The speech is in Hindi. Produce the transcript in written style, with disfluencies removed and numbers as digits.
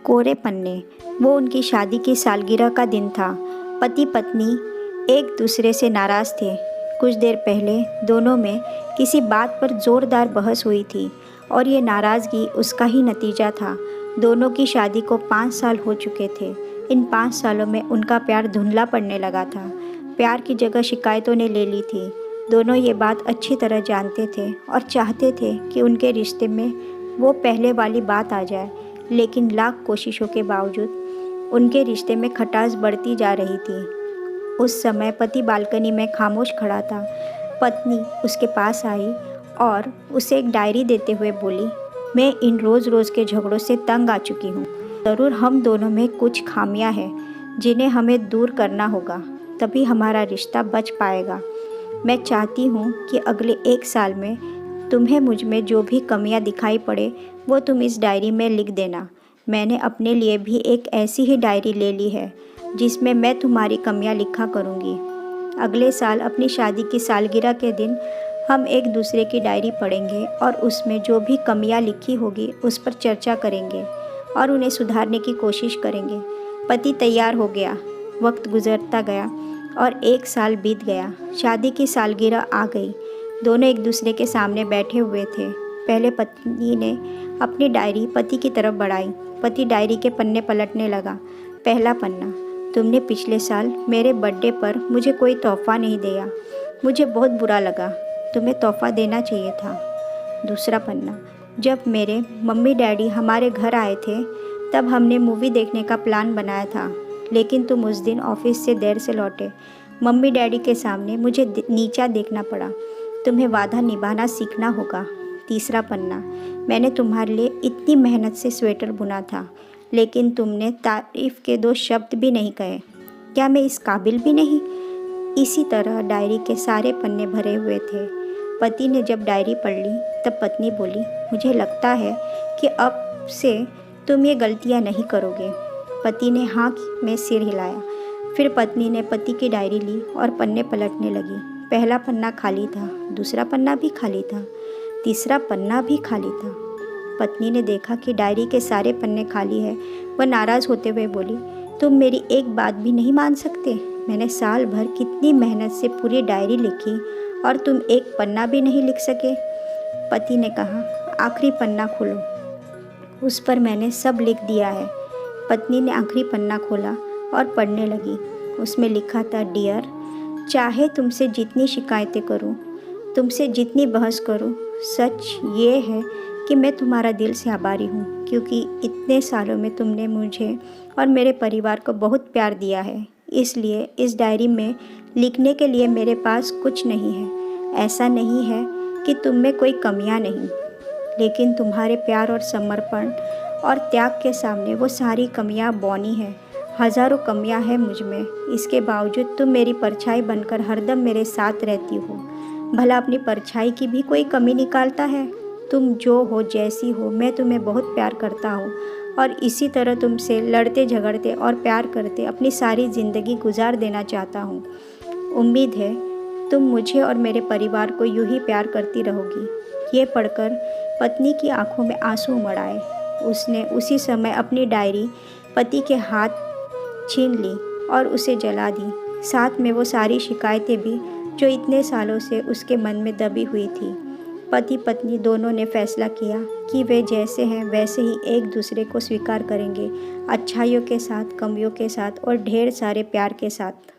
कोरे पन्ने। वो उनकी शादी की सालगिरह का दिन था। पति पत्नी एक दूसरे से नाराज़ थे। कुछ देर पहले दोनों में किसी बात पर ज़ोरदार बहस हुई थी और ये नाराज़गी उसका ही नतीजा था। दोनों की शादी को 5 साल हो चुके थे। इन 5 सालों में उनका प्यार धुंधला पड़ने लगा था। प्यार की जगह शिकायतों ने ले ली थी। दोनों ये बात अच्छी तरह जानते थे और चाहते थे कि उनके रिश्ते में वो पहले वाली बात आ जाए, लेकिन लाख कोशिशों के बावजूद उनके रिश्ते में खटास बढ़ती जा रही थी। उस समय पति बालकनी में खामोश खड़ा था। पत्नी उसके पास आई और उसे एक डायरी देते हुए बोली, मैं इन रोज़ रोज़ के झगड़ों से तंग आ चुकी हूँ। ज़रूर हम दोनों में कुछ खामियां हैं जिन्हें हमें दूर करना होगा, तभी हमारा रिश्ता बच पाएगा। मैं चाहती हूँ कि अगले 1 साल में तुम्हें मुझ में जो भी कमियां दिखाई पड़े वो तुम इस डायरी में लिख देना। मैंने अपने लिए भी एक ऐसी ही डायरी ले ली है जिसमें मैं तुम्हारी कमियां लिखा करूँगी। अगले साल अपनी शादी की सालगिरह के दिन हम एक दूसरे की डायरी पढ़ेंगे और उसमें जो भी कमियां लिखी होगी उस पर चर्चा करेंगे और उन्हें सुधारने की कोशिश करेंगे। पति तैयार हो गया। वक्त गुजरता गया और 1 साल बीत गया। शादी की सालगिरह आ गई। दोनों एक दूसरे के सामने बैठे हुए थे। पहले पत्नी ने अपनी डायरी पति की तरफ बढ़ाई। पति डायरी के पन्ने पलटने लगा। पहला पन्ना, तुमने पिछले साल मेरे बर्थडे पर मुझे कोई तोहफ़ा नहीं दिया। मुझे बहुत बुरा लगा। तुम्हें तोहफ़ा देना चाहिए था। दूसरा पन्ना, जब मेरे मम्मी डैडी हमारे घर आए थे तब हमने मूवी देखने का प्लान बनाया था, लेकिन तुम उस दिन ऑफिस से देर से लौटे। मम्मी डैडी के सामने मुझे नीचा देखना पड़ा। तुम्हें वादा निभाना सीखना होगा। तीसरा पन्ना, मैंने तुम्हारे लिए इतनी मेहनत से स्वेटर बुना था, लेकिन तुमने तारीफ़ के 2 शब्द भी नहीं कहे। क्या मैं इस काबिल भी नहीं? इसी तरह डायरी के सारे पन्ने भरे हुए थे। पति ने जब डायरी पढ़ ली तब पत्नी बोली, मुझे लगता है कि अब से तुम ये गलतियाँ नहीं करोगे। पति ने हाँ में सिर हिलाया। फिर पत्नी ने पति की डायरी ली और पन्ने पलटने लगी। पहला पन्ना खाली था, दूसरा पन्ना भी खाली था, तीसरा पन्ना भी खाली था। पत्नी ने देखा कि डायरी के सारे पन्ने खाली है। वह नाराज़ होते हुए बोली, तुम मेरी एक बात भी नहीं मान सकते? मैंने साल भर कितनी मेहनत से पूरी डायरी लिखी और तुम एक पन्ना भी नहीं लिख सके। पति ने कहा, आखिरी पन्ना खोलो, उस पर मैंने सब लिख दिया है। पत्नी ने आखिरी पन्ना खोला और पढ़ने लगी। उसमें लिखा था, डियर, चाहे तुमसे जितनी शिकायतें करूं, तुमसे जितनी बहस करूं, सच ये है कि मैं तुम्हारा दिल से आभारी हूँ, क्योंकि इतने सालों में तुमने मुझे और मेरे परिवार को बहुत प्यार दिया है। इसलिए इस डायरी में लिखने के लिए मेरे पास कुछ नहीं है। ऐसा नहीं है कि तुम में कोई कमियां नहीं, लेकिन तुम्हारे प्यार और समर्पण और त्याग के सामने वो सारी कमियां बौनी हैं। हज़ारों कमियां हैं मुझ में, इसके बावजूद तुम मेरी परछाई बनकर हरदम मेरे साथ रहती हो। भला अपनी परछाई की भी कोई कमी निकालता है? तुम जो हो, जैसी हो, मैं तुम्हें बहुत प्यार करता हूँ और इसी तरह तुमसे लड़ते झगड़ते और प्यार करते अपनी सारी ज़िंदगी गुजार देना चाहता हूँ। उम्मीद है तुम मुझे और मेरे परिवार को यूं ही प्यार करती रहोगी। ये पढ़कर पत्नी की आंखों में आंसू उमड़ आए। उसने उसी समय अपनी डायरी पति के हाथ छीन ली और उसे जला दी, साथ में वो सारी शिकायतें भी जो इतने सालों से उसके मन में दबी हुई थी। पति पत्नी दोनों ने फैसला किया कि वे जैसे हैं वैसे ही एक दूसरे को स्वीकार करेंगे, अच्छाइयों के साथ, कमियों के साथ और ढेर सारे प्यार के साथ।